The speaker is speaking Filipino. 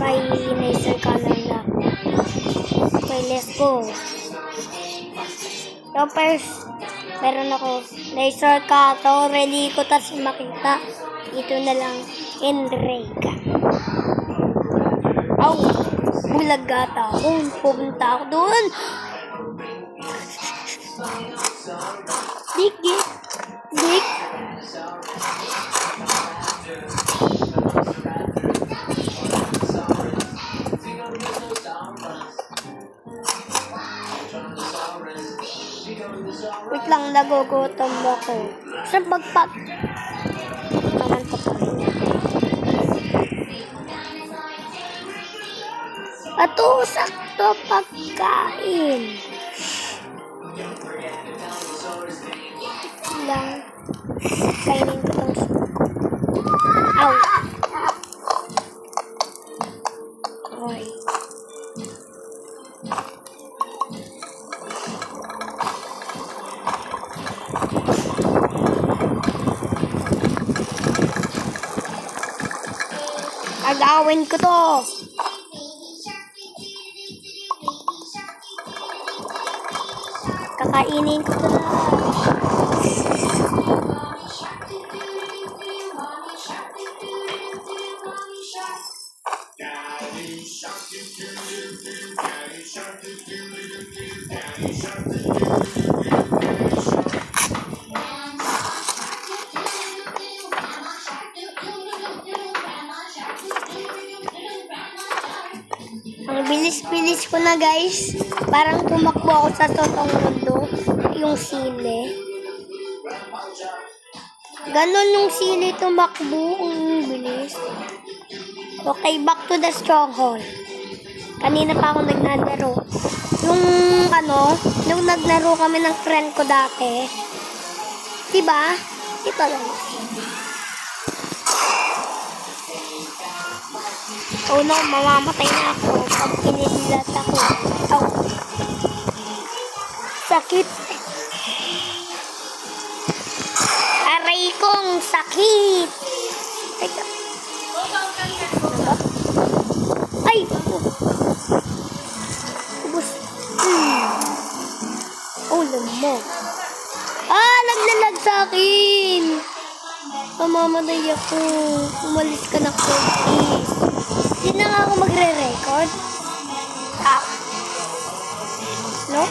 May laser color na. Okay, let's go. So first, meron ako laser cutter. Ready ko tas makita. Ito na lang, Enrega. Aw! Bulagata ako. Pupunta ako doon. Dik. Wait lang, nagugutom ako. Sa bagpak. Naman pa pa. Ato, sakto pagkain. Lang. Kainin ko tong soup ko. Aw! Oy. Agawin ko to. Kakainin ko to na. Ang bilis-bilis ko na guys. Parang tumakbo ako sa totoong mundo. Yung sili. Ganon yung sili tumakbo. Ang bilis. Okay, back to the stronghold. Kanina pa ako nagnalaro. Nung naglaro kami ng friend ko dati. Diba? Ito lang. Oh no, mamamatay na ako pag pinilat ako. Oh. Sakit. Aray kong sakit. Teka. Ay! Ubus. Oh, lamok. Naglalag sa akin. Mamamatay ako. Umalis ka na, please. Hindi na nga ako magre-record. No?